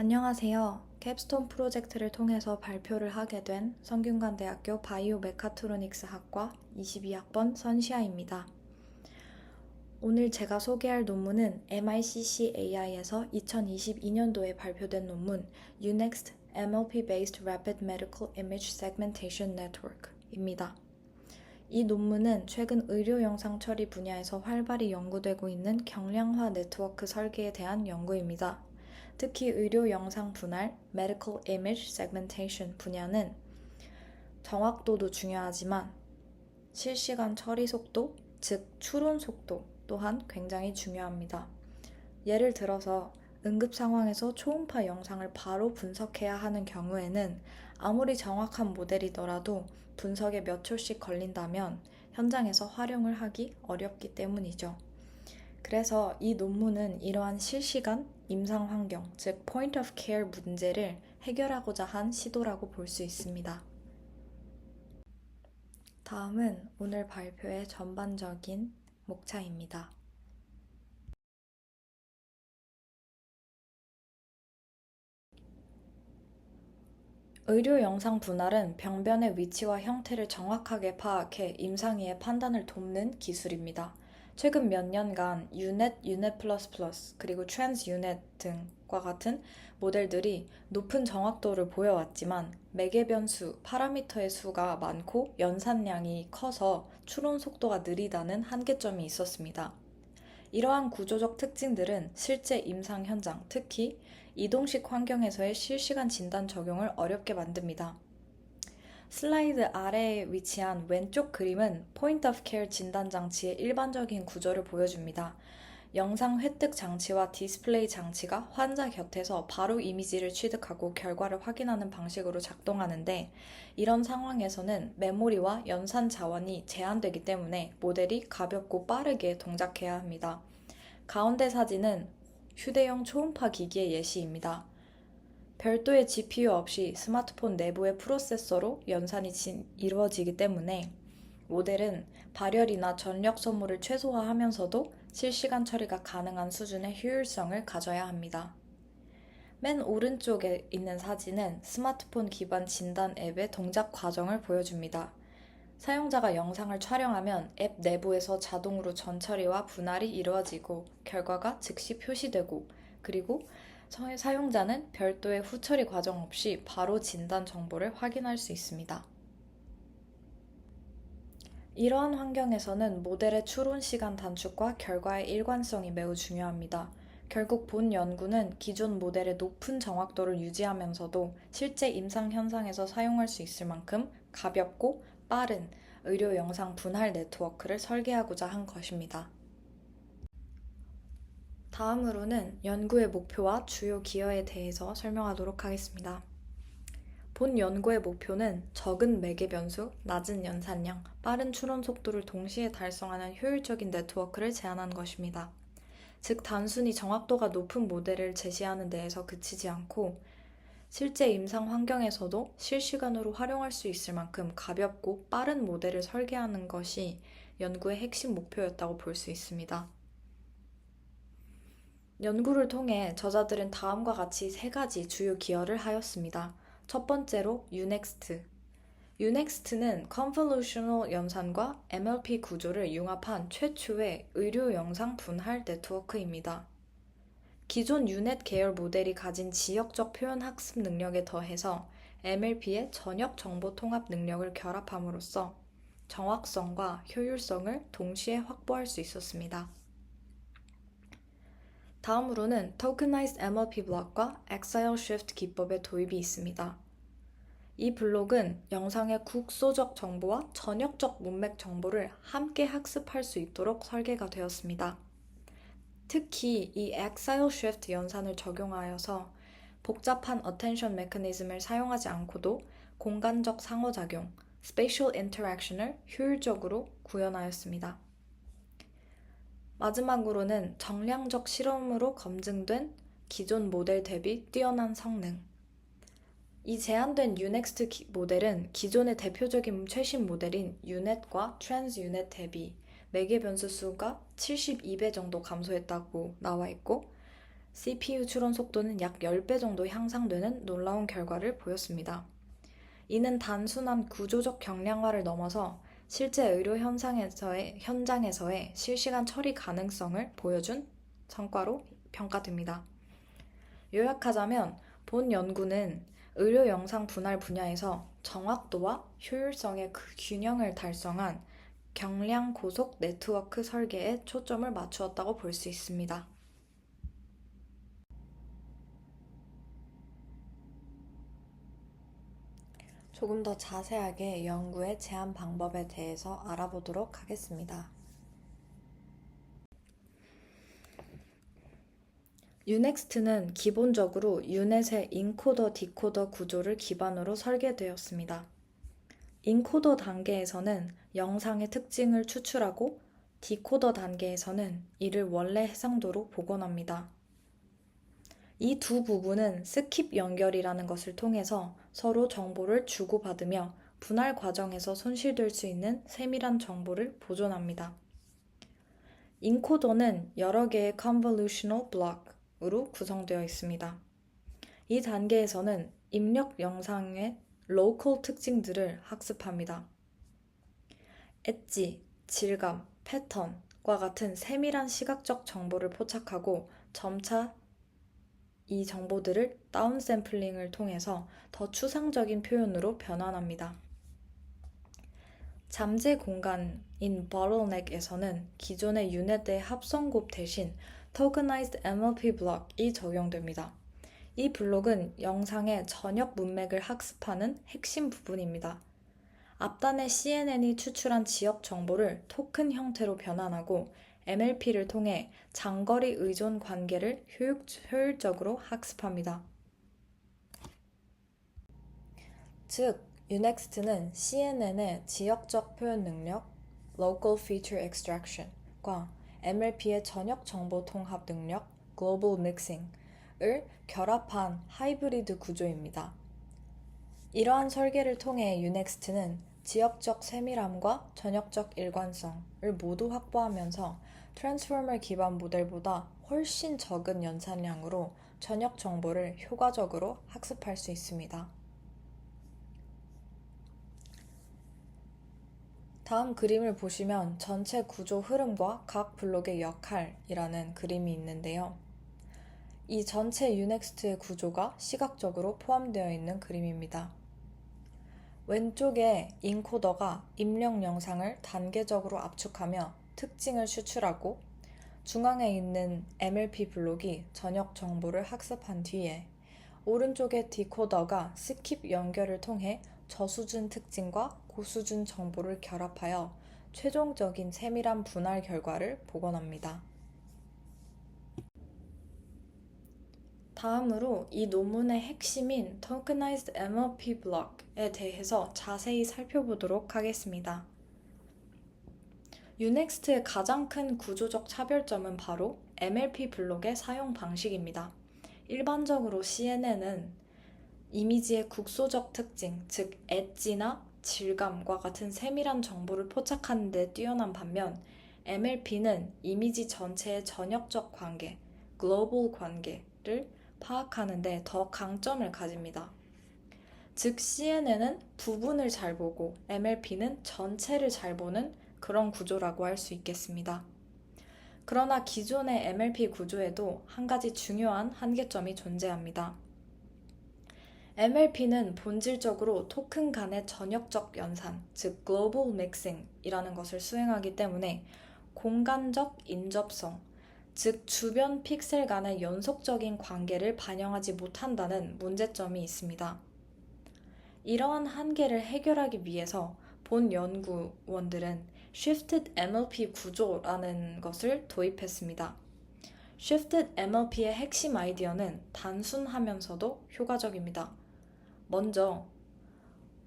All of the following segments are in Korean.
안녕하세요. 캡스톤 프로젝트를 통해서 발표를 하게 된 성균관대학교 바이오 메카트로닉스 학과 22학번 선시아입니다. 오늘 제가 소개할 논문은 MICC-AI에서 2022년도에 발표된 논문 UNext MLP-based Rapid Medical Image Segmentation Network입니다. 이 논문은 최근 의료 영상 처리 분야에서 활발히 연구되고 있는 경량화 네트워크 설계에 대한 연구입니다. 특히 의료 영상 분할 Medical Image Segmentation 분야는 정확도도 중요하지만 실시간 처리 속도, 즉 추론 속도 또한 굉장히 중요합니다. 예를 들어서 응급 상황에서 초음파 영상을 바로 분석해야 하는 경우에는 아무리 정확한 모델이더라도 분석에 몇 초씩 걸린다면 현장에서 활용을 하기 어렵기 때문이죠. 그래서 이 논문은 이러한 실시간 임상 환경, 즉 point of care 문제를 해결하고자 한 시도라고 볼 수 있습니다. 다음은 오늘 발표의 전반적인 목차입니다. 의료 영상 분할은 병변의 위치와 형태를 정확하게 파악해 임상의의 판단을 돕는 기술입니다. 최근 몇 년간 유넷, 유넷 플러스 플러스, 그리고 트랜스 유넷 등과 같은 모델들이 높은 정확도를 보여왔지만 매개 변수, 파라미터의 수가 많고 연산량이 커서 추론 속도가 느리다는 한계점이 있었습니다. 이러한 구조적 특징들은 실제 임상 현장, 특히 이동식 환경에서의 실시간 진단 적용을 어렵게 만듭니다. 슬라이드 아래에 위치한 왼쪽 그림은 Point of Care 진단 장치의 일반적인 구조를 보여줍니다. 영상 획득 장치와 디스플레이 장치가 환자 곁에서 바로 이미지를 취득하고 결과를 확인하는 방식으로 작동하는데, 이런 상황에서는 메모리와 연산 자원이 제한되기 때문에 모델이 가볍고 빠르게 동작해야 합니다. 가운데 사진은 휴대용 초음파 기기의 예시입니다. 별도의 GPU 없이 스마트폰 내부의 프로세서로 연산이 이루어지기 때문에 모델은 발열이나 전력 소모를 최소화하면서도 실시간 처리가 가능한 수준의 효율성을 가져야 합니다. 맨 오른쪽에 있는 사진은 스마트폰 기반 진단 앱의 동작 과정을 보여줍니다. 사용자가 영상을 촬영하면 앱 내부에서 자동으로 전처리와 분할이 이루어지고 결과가 즉시 표시되고, 그리고 사용자는 별도의 후처리 과정 없이 바로 진단 정보를 확인할 수 있습니다. 이러한 환경에서는 모델의 추론 시간 단축과 결과의 일관성이 매우 중요합니다. 결국 본 연구는 기존 모델의 높은 정확도를 유지하면서도 실제 임상 현상에서 사용할 수 있을 만큼 가볍고 빠른 의료 영상 분할 네트워크를 설계하고자 한 것입니다. 다음으로는 연구의 목표와 주요 기여에 대해서 설명하도록 하겠습니다. 본 연구의 목표는 적은 매개 변수, 낮은 연산량, 빠른 추론 속도를 동시에 달성하는 효율적인 네트워크를 제안한 것입니다. 즉, 단순히 정확도가 높은 모델을 제시하는 데에서 그치지 않고 실제 임상 환경에서도 실시간으로 활용할 수 있을 만큼 가볍고 빠른 모델을 설계하는 것이 연구의 핵심 목표였다고 볼 수 있습니다. 연구를 통해 저자들은 다음과 같이 세 가지 주요 기여를 하였습니다. 첫 번째로 UNext. UNext는 Convolutional 연산과 MLP 구조를 융합한 최초의 의료 영상 분할 네트워크입니다. 기존 유넷 계열 모델이 가진 지역적 표현 학습 능력에 더해서 MLP의 전역 정보 통합 능력을 결합함으로써 정확성과 효율성을 동시에 확보할 수 있었습니다. 다음으로는 Tokenized MLP 블록과 Axial Shift 기법의 도입이 있습니다. 이 블록은 영상의 국소적 정보와 전역적 문맥 정보를 함께 학습할 수 있도록 설계가 되었습니다. 특히 이 Axial Shift 연산을 적용하여서 복잡한 attention 메커니즘을 사용하지 않고도 공간적 상호작용, Spatial Interaction을 효율적으로 구현하였습니다. 마지막으로는 정량적 실험으로 검증된 기존 모델 대비 뛰어난 성능. 이 제한된 UNext 모델은 기존의 대표적인 최신 모델인 UNet과 Trans UNet 대비 매개 변수 수가 72배 정도 감소했다고 나와 있고, CPU 추론 속도는 약 10배 정도 향상되는 놀라운 결과를 보였습니다. 이는 단순한 구조적 경량화를 넘어서 실제 의료 현장에서의 실시간 처리 가능성을 보여준 성과로 평가됩니다. 요약하자면 본 연구는 의료 영상 분할 분야에서 정확도와 효율성의 그 균형을 달성한 경량 고속 네트워크 설계에 초점을 맞추었다고 볼 수 있습니다. 조금 더 자세하게 연구의 제한 방법에 대해서 알아보도록 하겠습니다. 유넥스트는 기본적으로 유넷의 인코더 디코더 구조를 기반으로 설계되었습니다. 인코더 단계에서는 영상의 특징을 추출하고 디코더 단계에서는 이를 원래 해상도로 복원합니다. 이 두 부분은 스킵 연결이라는 것을 통해서 서로 정보를 주고받으며 분할 과정에서 손실될 수 있는 세밀한 정보를 보존합니다. 인코더는 여러 개의 convolutional block으로 구성되어 있습니다. 이 단계에서는 입력 영상의 로컬 특징들을 학습합니다. 엣지, 질감, 패턴과 같은 세밀한 시각적 정보를 포착하고 점차 이 정보들을 다운샘플링을 통해서 더 추상적인 표현으로 변환합니다. 잠재 공간인 bottleneck에서는 기존의 유닛의 합성곱 대신 tokenized MLP 블록이 적용됩니다. 이 블록은 영상의 전역 문맥을 학습하는 핵심 부분입니다. 앞단의 CNN이 추출한 지역 정보를 토큰 형태로 변환하고 MLP를 통해 장거리 의존 관계를 효율적으로 학습합니다. 즉, 유넥스트는 CNN의 지역적 표현 능력, Local Feature Extraction과 MLP의 전역 정보 통합 능력, Global Mixing을 결합한 하이브리드 구조입니다. 이러한 설계를 통해 유넥스트는 지역적 세밀함과 전역적 일관성을 모두 확보하면서 트랜스포머 기반 모델보다 훨씬 적은 연산량으로 전역 정보를 효과적으로 학습할 수 있습니다. 다음 그림을 보시면 전체 구조 흐름과 각 블록의 역할이라는 그림이 있는데요. 이 전체 유넥스트의 구조가 시각적으로 포함되어 있는 그림입니다. 왼쪽에 인코더가 입력 영상을 단계적으로 압축하며 특징을 추출하고 중앙에 있는 MLP 블록이 전역 정보를 학습한 뒤에 오른쪽의 디코더가 스킵 연결을 통해 저수준 특징과 고수준 정보를 결합하여 최종적인 세밀한 분할 결과를 복원합니다. 다음으로 이 논문의 핵심인 Tokenized MLP Block에 대해서 자세히 살펴보도록 하겠습니다. 유넥스트의 가장 큰 구조적 차별점은 바로 MLP 블록의 사용 방식입니다. 일반적으로 CNN은 이미지의 국소적 특징, 즉 엣지나 질감과 같은 세밀한 정보를 포착하는 데 뛰어난 반면 MLP는 이미지 전체의 전역적 관계, 글로벌 관계를 파악하는 데 더 강점을 가집니다. 즉 CNN은 부분을 잘 보고 MLP는 전체를 잘 보는 그런 구조라고 할 수 있겠습니다. 그러나 기존의 MLP 구조에도 한 가지 중요한 한계점이 존재합니다. MLP는 본질적으로 토큰 간의 전역적 연산, 즉 Global Mixing이라는 것을 수행하기 때문에 공간적 인접성, 즉 주변 픽셀 간의 연속적인 관계를 반영하지 못한다는 문제점이 있습니다. 이러한 한계를 해결하기 위해서 본 연구원들은 Shifted MLP 구조라는 것을 도입했습니다. Shifted MLP의 핵심 아이디어는 단순하면서도 효과적입니다. 먼저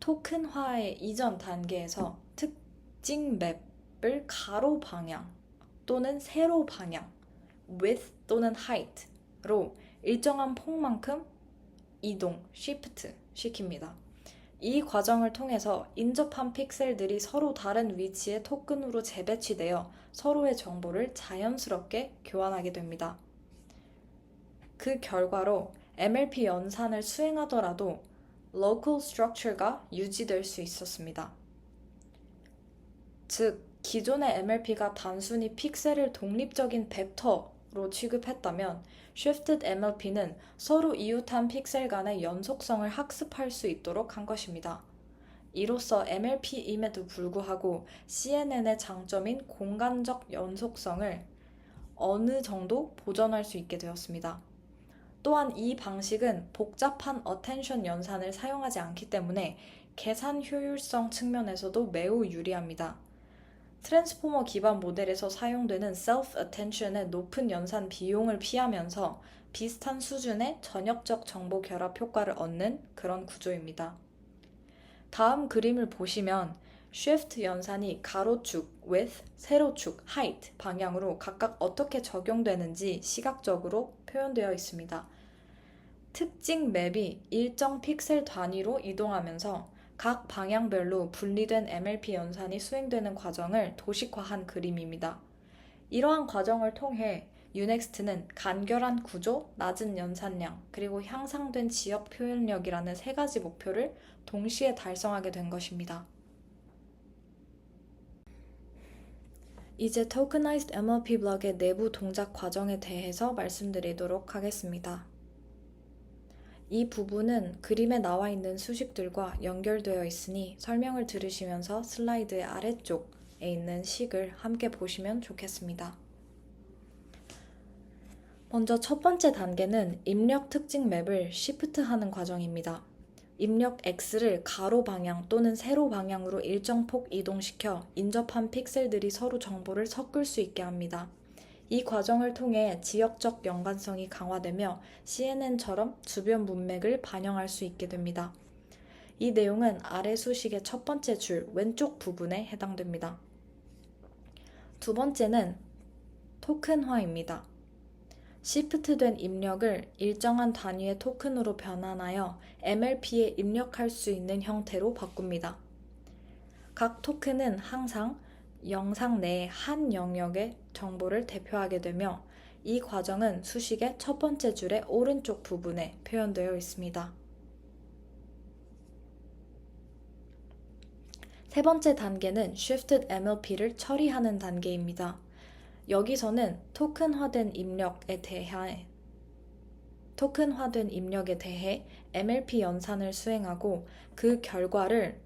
토큰화의 이전 단계에서 특징 맵을 가로 방향 또는 세로 방향, width 또는 height로 일정한 폭만큼 이동, shift 시킵니다. 이 과정을 통해서 인접한 픽셀들이 서로 다른 위치의 토큰으로 재배치되어 서로의 정보를 자연스럽게 교환하게 됩니다. 그 결과로 MLP 연산을 수행하더라도 local structure가 유지될 수 있었습니다. 즉, 기존의 MLP가 단순히 픽셀을 독립적인 벡터로 취급했다면 Shifted MLP는 서로 이웃한 픽셀 간의 연속성을 학습할 수 있도록 한 것입니다. 이로써 MLP임에도 불구하고 CNN의 장점인 공간적 연속성을 어느 정도 보존할 수 있게 되었습니다. 또한 이 방식은 복잡한 attention 연산을 사용하지 않기 때문에 계산 효율성 측면에서도 매우 유리합니다. 트랜스포머 기반 모델에서 사용되는 self-attention의 높은 연산 비용을 피하면서 비슷한 수준의 전역적 정보 결합 효과를 얻는 그런 구조입니다. 다음 그림을 보시면 shift 연산이 가로축, width, 세로축, height 방향으로 각각 어떻게 적용되는지 시각적으로 표현되어 있습니다. 특징 맵이 일정 픽셀 단위로 이동하면서 각 방향별로 분리된 MLP 연산이 수행되는 과정을 도식화한 그림입니다. 이러한 과정을 통해 UNEXT는 간결한 구조, 낮은 연산량, 그리고 향상된 지역 표현력이라는 세 가지 목표를 동시에 달성하게 된 것입니다. 이제 Tokenized MLP 블럭의 내부 동작 과정에 대해서 말씀드리도록 하겠습니다. 이 부분은 그림에 나와 있는 수식들과 연결되어 있으니 설명을 들으시면서 슬라이드의 아래쪽에 있는 식을 함께 보시면 좋겠습니다. 먼저 첫 번째 단계는 입력 특징 맵을 시프트하는 과정입니다. 입력 X를 가로 방향 또는 세로 방향으로 일정 폭 이동시켜 인접한 픽셀들이 서로 정보를 섞을 수 있게 합니다. 이 과정을 통해 지역적 연관성이 강화되며 CNN처럼 주변 문맥을 반영할 수 있게 됩니다. 이 내용은 아래 수식의 첫 번째 줄 왼쪽 부분에 해당됩니다. 두 번째는 토큰화입니다. 시프트된 입력을 일정한 단위의 토큰으로 변환하여 MLP에 입력할 수 있는 형태로 바꿉니다. 각 토큰은 항상 영상 내의 한 영역의 정보를 대표하게 되며 이 과정은 수식의 첫 번째 줄의 오른쪽 부분에 표현되어 있습니다. 세 번째 단계는 Shifted MLP를 처리하는 단계입니다. 여기서는 토큰화된 입력에 대해 MLP 연산을 수행하고 그 결과를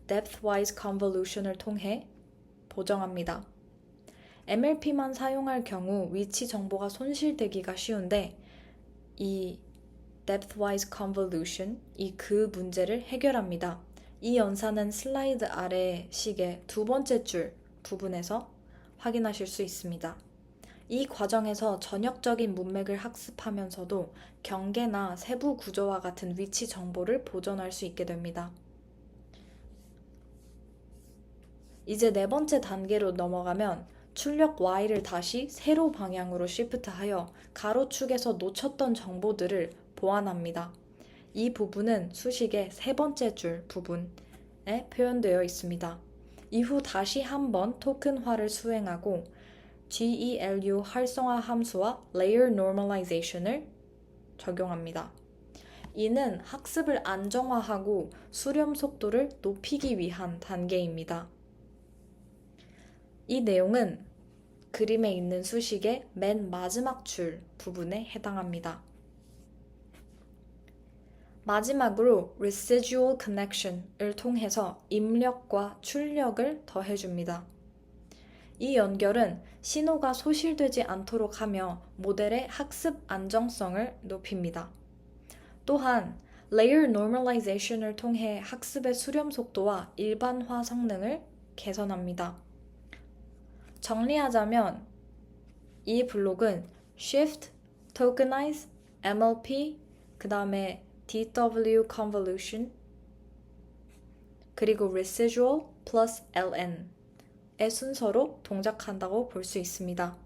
Depthwise Convolution을 통해 보정합니다. MLP만 사용할 경우 위치 정보가 손실되기가 쉬운데 이 Depthwise Convolution, 그 문제를 해결합니다. 이 연산은 슬라이드 아래 식의 두 번째 줄 부분에서 확인하실 수 있습니다. 이 과정에서 전역적인 문맥을 학습하면서도 경계나 세부 구조와 같은 위치 정보를 보존할 수 있게 됩니다. 이제 네 번째 단계로 넘어가면 출력 Y를 다시 세로 방향으로 시프트하여 가로축에서 놓쳤던 정보들을 보완합니다. 이 부분은 수식의 세 번째 줄 부분에 표현되어 있습니다. 이후 다시 한번 토큰화를 수행하고 GELU 활성화 함수와 Layer Normalization을 적용합니다. 이는 학습을 안정화하고 수렴 속도를 높이기 위한 단계입니다. 이 내용은 그림에 있는 수식의 맨 마지막 줄 부분에 해당합니다. 마지막으로 Residual Connection을 통해서 입력과 출력을 더해줍니다. 이 연결은 신호가 소실되지 않도록 하며 모델의 학습 안정성을 높입니다. 또한 Layer Normalization을 통해 학습의 수렴 속도와 일반화 성능을 개선합니다. 정리하자면 이 블록은 Shift, Tokenize, MLP, 그 다음에 DW Convolution, 그리고 Residual plus LN의 순서로 동작한다고 볼 수 있습니다.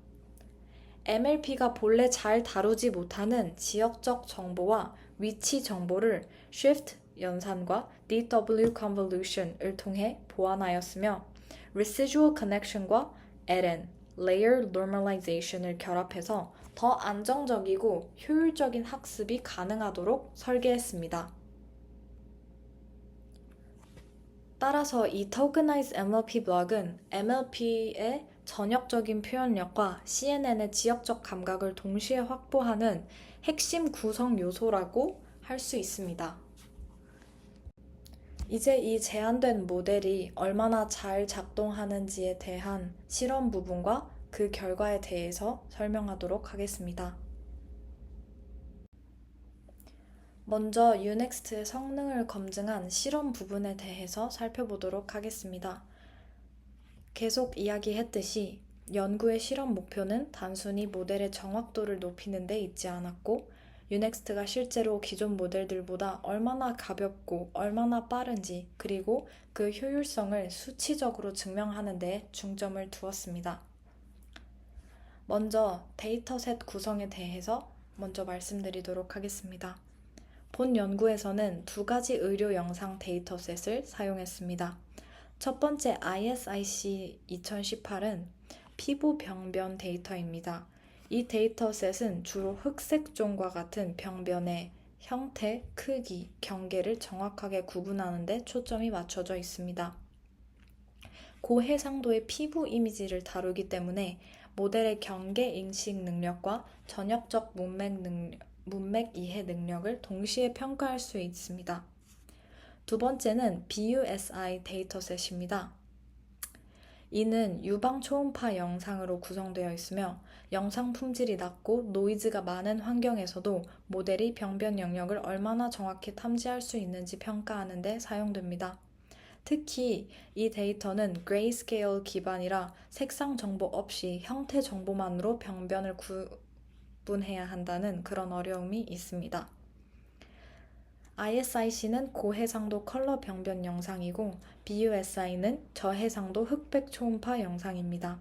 MLP가 본래 잘 다루지 못하는 지역적 정보와 위치 정보를 Shift 연산과 DW Convolution을 통해 보완하였으며 Residual Connection과 LN, Layer Normalization을 결합해서 더 안정적이고 효율적인 학습이 가능하도록 설계했습니다. 따라서 이 Tokenized MLP 블록은 MLP의 전역적인 표현력과 CNN의 지역적 감각을 동시에 확보하는 핵심 구성 요소라고 할 수 있습니다. 이제 이 제한된 모델이 얼마나 잘 작동하는지에 대한 실험 부분과 그 결과에 대해서 설명하도록 하겠습니다. 먼저 유넥스트의 성능을 검증한 실험 부분에 대해서 살펴보도록 하겠습니다. 계속 이야기했듯이 연구의 실험 목표는 단순히 모델의 정확도를 높이는 데 있지 않았고 유넥스트가 실제로 기존 모델들보다 얼마나 가볍고 얼마나 빠른지 그리고 그 효율성을 수치적으로 증명하는 데 중점을 두었습니다. 먼저 데이터셋 구성에 대해서 먼저 말씀드리도록 하겠습니다. 본 연구에서는 두 가지 의료 영상 데이터셋을 사용했습니다. 첫 번째 ISIC 2018은 피부 병변 데이터입니다. 이 데이터셋은 주로 흑색종과 같은 병변의 형태, 크기, 경계를 정확하게 구분하는 데 초점이 맞춰져 있습니다. 고해상도의 피부 이미지를 다루기 때문에 모델의 경계 인식 능력과 전역적 문맥 이해 능력을 동시에 평가할 수 있습니다. 두 번째는 BUSI 데이터셋입니다. 이는 유방 초음파 영상으로 구성되어 있으며 영상 품질이 낮고 노이즈가 많은 환경에서도 모델이 병변 영역을 얼마나 정확히 탐지할 수 있는지 평가하는 데 사용됩니다. 특히 이 데이터는 그레이스케일 기반이라 색상 정보 없이 형태 정보만으로 병변을 구분해야 한다는 그런 어려움이 있습니다. ISIC는 고해상도 컬러 병변 영상이고 BUSI는 저해상도 흑백 초음파 영상입니다.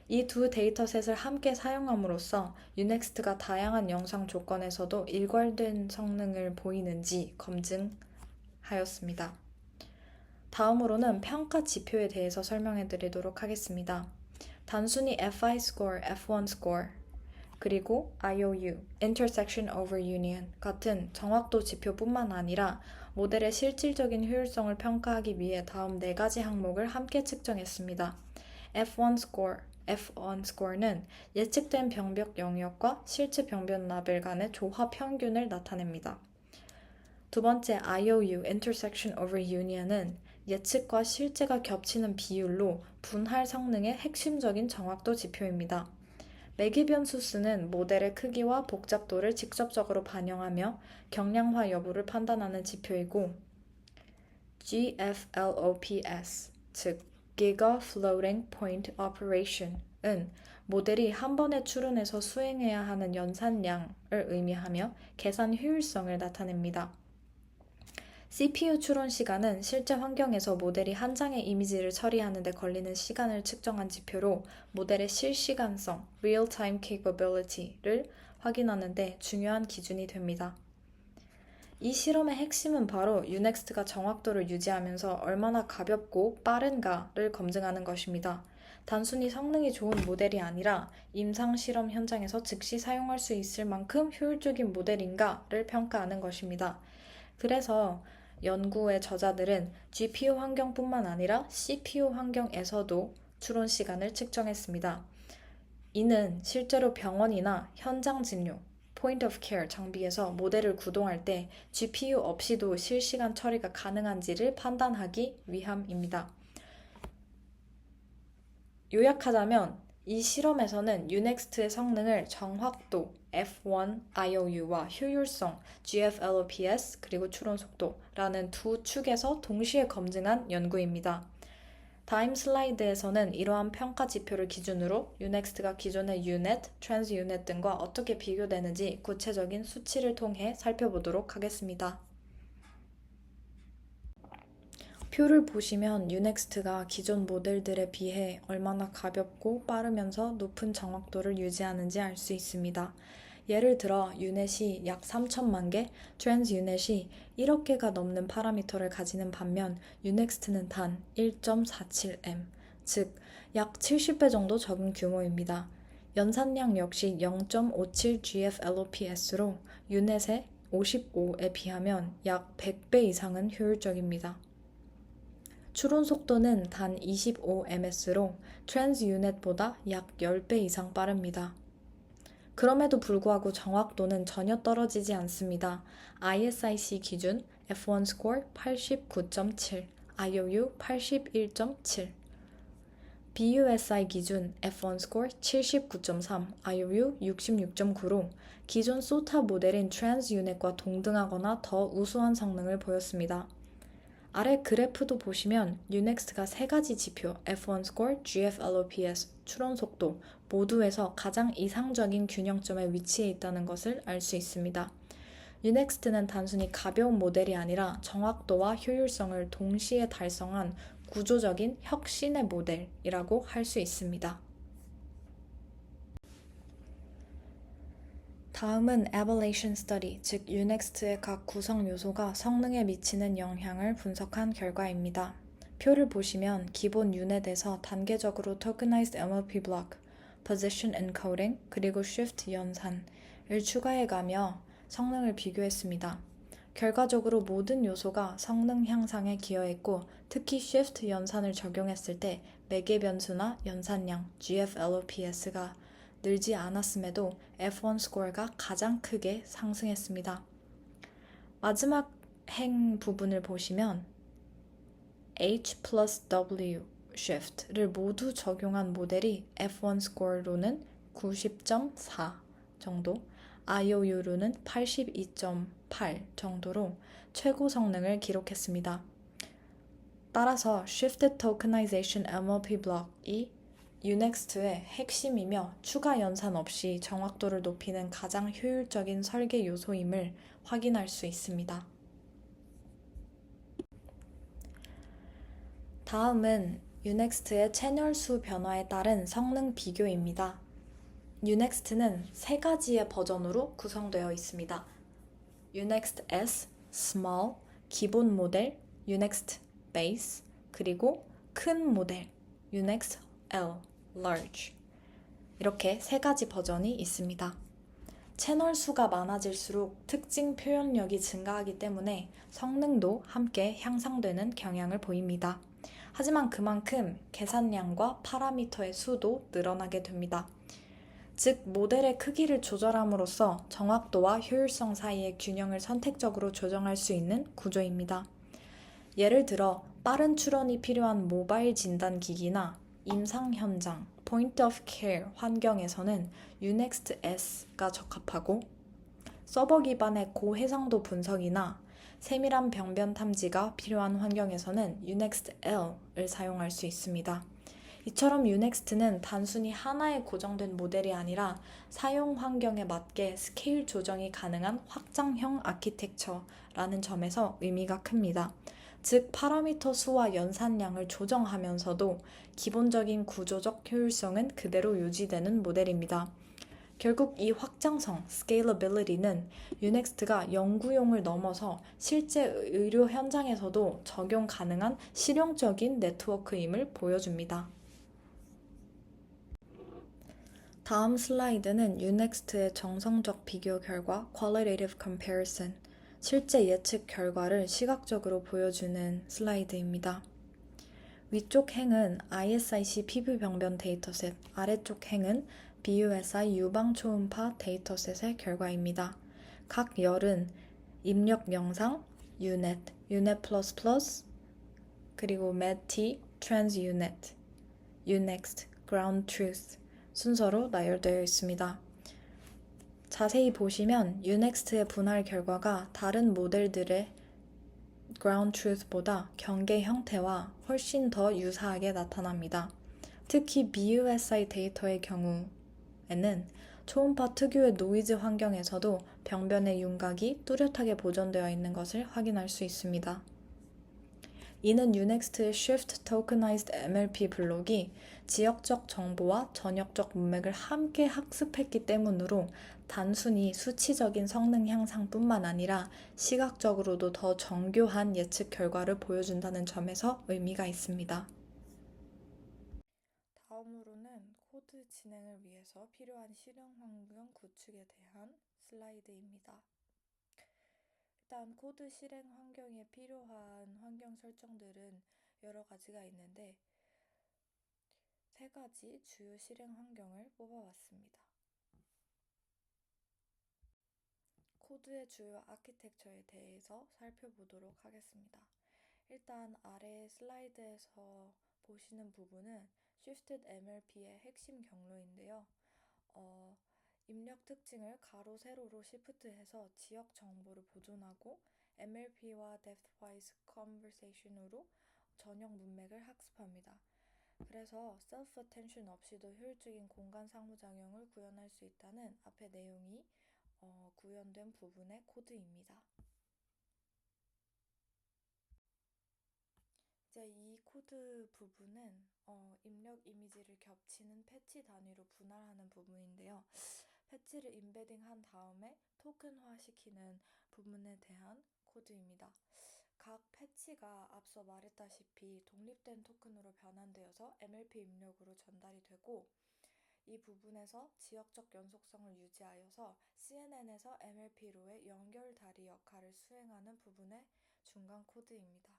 이 두 데이터셋을 함께 사용함으로써 유넥스트가 다양한 영상 조건에서도 일괄된 성능을 보이는지 검증하였습니다. 다음으로는 평가 지표에 대해서 설명해 드리도록 하겠습니다. 단순히 FI score, F1 score, 그리고 IOU, Intersection over Union 같은 정확도 지표뿐만 아니라 모델의 실질적인 효율성을 평가하기 위해 다음 네 가지 항목을 함께 측정했습니다. F1 score는 예측된 병변 영역과 실제 병변 라벨 간의 조화 평균을 나타냅니다. 두 번째 IOU, Intersection over Union은 예측과 실제가 겹치는 비율로 분할 성능의 핵심적인 정확도 지표입니다. 매개 변수 수는 모델의 크기와 복잡도를 직접적으로 반영하며 경량화 여부를 판단하는 지표이고 GFLOPS, 즉 Giga Floating Point Operation은 모델이 한 번에 추론해서 수행해야 하는 연산량을 의미하며 계산 효율성을 나타냅니다. CPU 추론 시간은 실제 환경에서 모델이 한 장의 이미지를 처리하는 데 걸리는 시간을 측정한 지표로 모델의 실시간성, real-time capability를 확인하는 데 중요한 기준이 됩니다. 이 실험의 핵심은 바로 유넥스트가 정확도를 유지하면서 얼마나 가볍고 빠른가를 검증하는 것입니다. 단순히 성능이 좋은 모델이 아니라 임상 실험 현장에서 즉시 사용할 수 있을 만큼 효율적인 모델인가를 평가하는 것입니다. 그래서 연구의 저자들은 GPU 환경뿐만 아니라 CPU 환경에서도 추론 시간을 측정했습니다. 이는 실제로 병원이나 현장 진료, Point of Care 장비에서 모델을 구동할 때 GPU 없이도 실시간 처리가 가능한지를 판단하기 위함입니다. 요약하자면 이 실험에서는 유넥스트의 성능을 정확도 F1 IOU와 효율성 GFLOPS 그리고 추론 속도라는 두 축에서 동시에 검증한 연구입니다. 다음 슬라이드에서는 이러한 평가 지표를 기준으로 유넥스트가 기존의 유넷, 트랜스유넷 등과 어떻게 비교되는지 구체적인 수치를 통해 살펴보도록 하겠습니다. 표를 보시면 유넥스트가 기존 모델들에 비해 얼마나 가볍고 빠르면서 높은 정확도를 유지하는지 알 수 있습니다. 예를 들어 유넷이 약 3천만 개, 트랜스유넷이 1억 개가 넘는 파라미터를 가지는 반면 유넥스트는 단 1.47M, 즉 약 70배 정도 적은 규모입니다. 연산량 역시 0.57 GFLOPS로 유넷의 55에 비하면 약 100배 이상은 효율적입니다. 추론 속도는 단 25ms로 트랜스 유넷보다 약 10배 이상 빠릅니다. 그럼에도 불구하고 정확도는 전혀 떨어지지 않습니다. ISIC 기준 F1 스코어 89.7, IOU 81.7, BUSI 기준 F1 스코어 79.3, IOU 66.9로 기존 소타 모델인 트랜스 유넷과 동등하거나 더 우수한 성능을 보였습니다. 아래 그래프도 보시면 유넥스트가 세 가지 지표 F1 스코어, GFLOPS, 추론 속도 모두에서 가장 이상적인 균형점에 위치해 있다는 것을 알 수 있습니다. 유넥스트는 단순히 가벼운 모델이 아니라 정확도와 효율성을 동시에 달성한 구조적인 혁신의 모델이라고 할 수 있습니다. 다음은 Evaluation Study, 즉 유넥스트의 각 구성 요소가 성능에 미치는 영향을 분석한 결과입니다. 표를 보시면 기본 유넷에서 단계적으로 Tokenized MLP Block, Position Encoding, 그리고 Shift 연산을 추가해가며 성능을 비교했습니다. 결과적으로 모든 요소가 성능 향상에 기여했고 특히 Shift 연산을 적용했을 때 매개 변수나 연산량, GFLOPS가 늘지 않았음에도 F1 스코어가 가장 크게 상승했습니다. 마지막 행 부분을 보시면 H plus W shift를 모두 적용한 모델이 F1 스코어로는 90.4 정도, IOU로는 82.8 정도로 최고 성능을 기록했습니다. 따라서 Shifted Tokenization MLP Block이 유넥스트의 핵심이며 추가 연산 없이 정확도를 높이는 가장 효율적인 설계 요소임을 확인할 수 있습니다. 다음은 유넥스트의 채널 수 변화에 따른 성능 비교입니다. 유넥스트는 세 가지의 버전으로 구성되어 있습니다. 유넥스트 S, Small, 기본 모델, 유넥스트 Base, 그리고 큰 모델, 유넥스트 L, Large. 이렇게 세 가지 버전이 있습니다. 채널 수가 많아질수록 특징 표현력이 증가하기 때문에 성능도 함께 향상되는 경향을 보입니다. 하지만 그만큼 계산량과 파라미터의 수도 늘어나게 됩니다. 즉, 모델의 크기를 조절함으로써 정확도와 효율성 사이의 균형을 선택적으로 조정할 수 있는 구조입니다. 예를 들어 빠른 추론이 필요한 모바일 진단기기나 임상 현장, Point of Care 환경에서는 유넥스트 S가 적합하고 서버 기반의 고해상도 분석이나 세밀한 병변 탐지가 필요한 환경에서는 유넥스트 L을 사용할 수 있습니다. 이처럼 유넥스트는 단순히 하나의 고정된 모델이 아니라 사용 환경에 맞게 스케일 조정이 가능한 확장형 아키텍처라는 점에서 의미가 큽니다. 즉, 파라미터 수와 연산량을 조정하면서도 기본적인 구조적 효율성은 그대로 유지되는 모델입니다. 결국 이 확장성, scalability는 유넥스트가 연구용을 넘어서 실제 의료 현장에서도 적용 가능한 실용적인 네트워크임을 보여줍니다. 다음 슬라이드는 유넥스트의 정성적 비교 결과 Qualitative Comparison, 실제 예측 결과를 시각적으로 보여주는 슬라이드입니다. 위쪽 행은 ISIC 피부 병변 데이터셋, 아래쪽 행은 BUSI 유방 초음파 데이터셋의 결과입니다. 각 열은 입력 영상, 유넷, 유넷 플러스 플러스, 그리고 medT, trans 유넷, 유넥스트, ground truth 순서로 나열되어 있습니다. 자세히 보시면 유넥스트의 분할 결과가 다른 모델들의 ground truth보다 경계 형태와 훨씬 더 유사하게 나타납니다. 특히 BUSI 데이터의 경우에는 초음파 특유의 노이즈 환경에서도 병변의 윤곽이 뚜렷하게 보존되어 있는 것을 확인할 수 있습니다. 이는 유넥스트의 Shift Tokenized MLP 블록이 지역적 정보와 전역적 문맥을 함께 학습했기 때문으로 단순히 수치적인 성능 향상뿐만 아니라 시각적으로도 더 정교한 예측 결과를 보여준다는 점에서 의미가 있습니다. 다음으로는 코드 코드 진행을 위해서 필요한 실행 환경 구축에 대한 슬라이드입니다. 일단 코드 실행 환경에 필요한 환경 설정들은 여러 가지가 있는데 3가지 주요 실행 환경을 뽑아봤습니다. 코드의 주요 아키텍처에 대해서 살펴보도록 하겠습니다. 일단 아래 슬라이드에서 보시는 부분은 Shifted MLP의 핵심 경로인데요. 입력 특징을 가로 세로로 시프트해서 지역 정보를 보존하고 MLP와 Depthwise Conversation으로 전역 문맥을 학습합니다. 그래서 self-attention 없이도 효율적인 공간 상호작용을 구현할 수 있다는 앞의 내용이 구현된 부분의 코드입니다. 이제 이 코드 부분은 입력 이미지를 겹치는 패치 단위로 분할하는 부분인데요. 패치를 임베딩한 다음에 토큰화시키는 부분에 대한 코드입니다. 각 패치가 앞서 말했다시피 독립된 토큰으로 변환되어서 MLP 입력으로 전달이 되고 이 부분에서 지역적 연속성을 유지하여서 CNN에서 MLP로의 연결다리 역할을 수행하는 부분의 중간 코드입니다.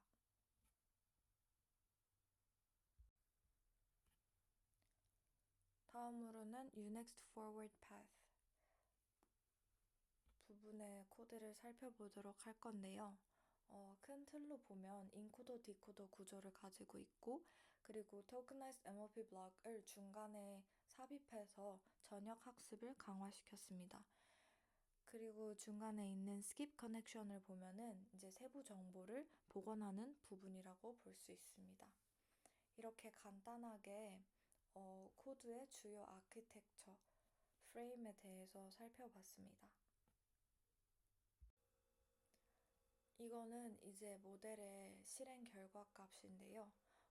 다음으로는 Unext Forward Path 부분의 코드를 살펴보도록 할 건데요. 큰 틀로 보면 인코더 디코더 구조를 가지고 있고 그리고 Tokenized MLP 블록을 중간에 삽입해서 전역 학습을 강화시켰습니다. 그리고 중간에 있는 Skip Connection을 보면은 이제 세부 정보를 복원하는 부분이라고 볼 수 있습니다. 이렇게 간단하게 코드의 주요 아키텍처, 프레임에 대해서 살펴봤습니다. 이거는 이제 모델의 실행 결과 값인데요.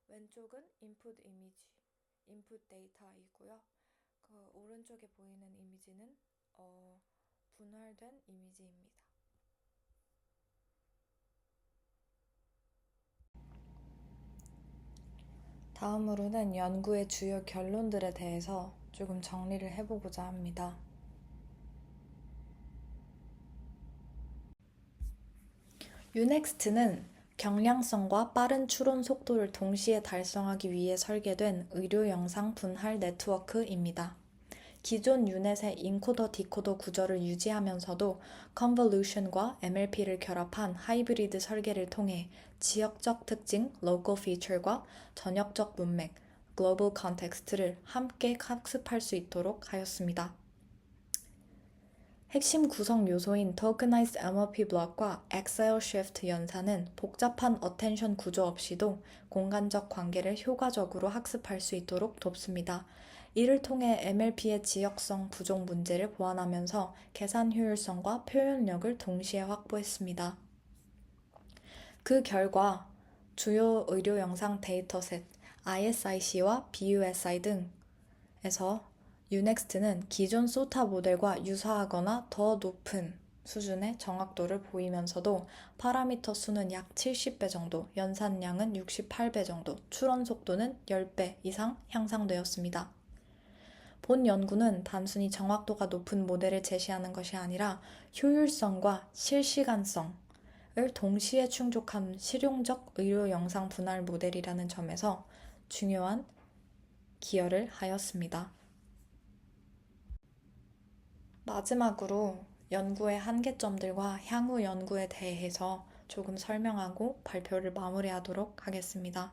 왼쪽은 input 이미지, input 데이터이고요. 그 오른쪽에 보이는 이미지는 분할된 이미지입니다. 다음으로는 연구의 주요 결론들에 대해서 조금 정리를 해보고자 합니다. 유넥스트는 경량성과 빠른 추론 속도를 동시에 달성하기 위해 설계된 의료 영상 분할 네트워크입니다. 기존 유넷의 인코더 디코더 구조를 유지하면서도 컨볼루션과 MLP를 결합한 하이브리드 설계를 통해 지역적 특징, local feature과 전역적 문맥, global context를 함께 학습할 수 있도록 하였습니다. 핵심 구성 요소인 Tokenized MLP 블록과 Exile Shift 연산은 복잡한 어텐션 구조 없이도 공간적 관계를 효과적으로 학습할 수 있도록 돕습니다. 이를 통해 MLP의 지역성 부족 문제를 보완하면서 계산 효율성과 표현력을 동시에 확보했습니다. 그 결과 주요 의료 영상 데이터셋 ISIC와 BUSI 등에서 유넥스트는 기존 소타 모델과 유사하거나 더 높은 수준의 정확도를 보이면서도 파라미터 수는 약 70배 정도, 연산량은 68배 정도, 추론 속도는 10배 이상 향상되었습니다. 본 연구는 단순히 정확도가 높은 모델을 제시하는 것이 아니라 효율성과 실시간성을 동시에 충족한 실용적 의료 영상 분할 모델이라는 점에서 중요한 기여를 하였습니다. 마지막으로 연구의 한계점들과 향후 연구에 대해서 조금 설명하고 발표를 마무리하도록 하겠습니다.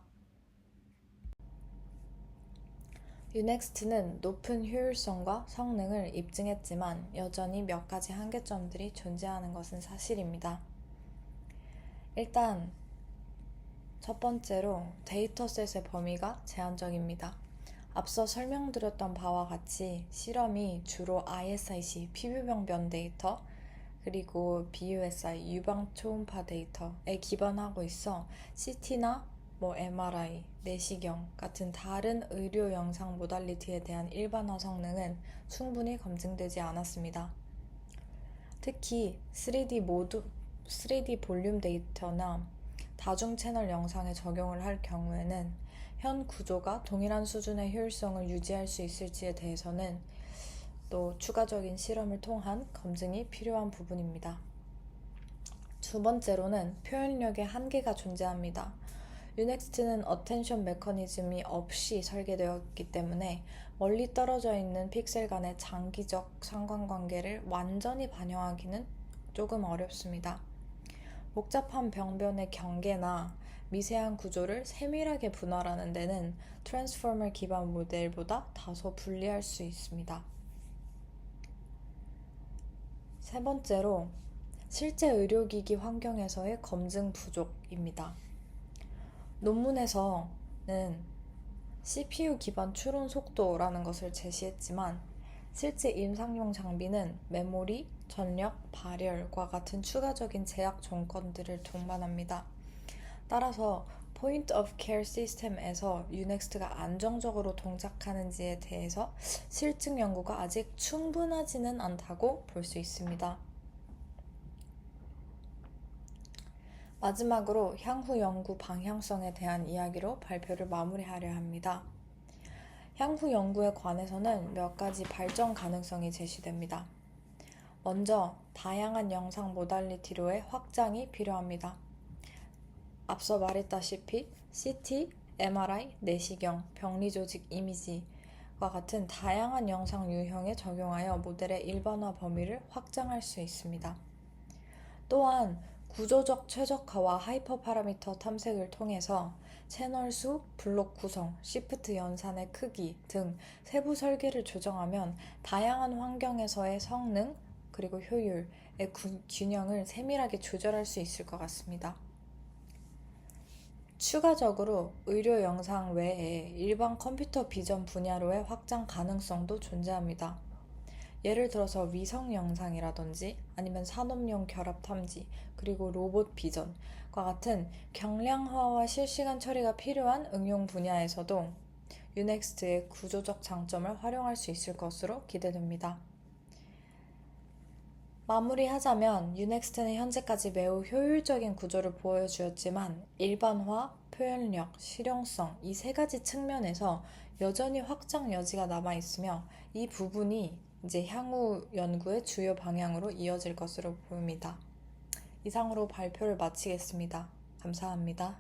유넥스트는 높은 효율성과 성능을 입증했지만 여전히 몇 가지 한계점들이 존재하는 것은 사실입니다. 일단 첫 번째로 데이터셋의 범위가 제한적입니다. 앞서 설명드렸던 바와 같이 실험이 주로 ISIC 피부병 면 데이터 그리고 BUSI 유방 초음파 데이터에 기반하고 있어 CT나 MRI, 내시경 같은 다른 의료 영상 모달리티에 대한 일반화 성능은 충분히 검증되지 않았습니다. 특히 3D 볼륨 데이터나 다중 채널 영상에 적용을 할 경우에는 현 구조가 동일한 수준의 효율성을 유지할 수 있을지에 대해서는 또 추가적인 실험을 통한 검증이 필요한 부분입니다. 두 번째로는 표현력의 한계가 존재합니다. 유넥스트는 어텐션 메커니즘이 없이 설계되었기 때문에 멀리 떨어져 있는 픽셀 간의 장기적 상관관계를 완전히 반영하기는 조금 어렵습니다. 복잡한 병변의 경계나 미세한 구조를 세밀하게 분할하는 데는 트랜스포머 기반 모델보다 다소 불리할 수 있습니다. 세 번째로, 실제 의료기기 환경에서의 검증 부족입니다. 논문에서는 CPU 기반 추론 속도라는 것을 제시했지만 실제 임상용 장비는 메모리, 전력, 발열과 같은 추가적인 제약 조건들을 동반합니다. 따라서 포인트 오브 케어 시스템에서 유넥스트가 안정적으로 동작하는지에 대해서 실증 연구가 아직 충분하지는 않다고 볼 수 있습니다. 마지막으로 향후 연구 방향성에 대한 이야기로 발표를 마무리하려 합니다. 향후 연구에 관해서는 몇 가지 발전 가능성이 제시됩니다. 먼저 다양한 영상 모달리티로의 확장이 필요합니다. 앞서 말했다시피 CT, MRI, 내시경, 병리조직 이미지와 같은 다양한 영상 유형에 적용하여 모델의 일반화 범위를 확장할 수 있습니다. 또한 구조적 최적화와 하이퍼 파라미터 탐색을 통해서 채널 수, 블록 구성, 시프트 연산의 크기 등 세부 설계를 조정하면 다양한 환경에서의 성능 그리고 효율의 균형을 세밀하게 조절할 수 있을 것 같습니다. 추가적으로 의료 영상 외에 일반 컴퓨터 비전 분야로의 확장 가능성도 존재합니다. 예를 들어서 위성 영상이라든지 아니면 산업용 결합 탐지 그리고 로봇 비전과 같은 경량화와 실시간 처리가 필요한 응용 분야에서도 유넥스트의 구조적 장점을 활용할 수 있을 것으로 기대됩니다. 마무리하자면 유넥스트는 현재까지 매우 효율적인 구조를 보여주었지만 일반화, 표현력, 실용성 이 세 가지 측면에서 여전히 확장 여지가 남아있으며 이 부분이 이제 향후 연구의 주요 방향으로 이어질 것으로 보입니다. 이상으로 발표를 마치겠습니다. 감사합니다.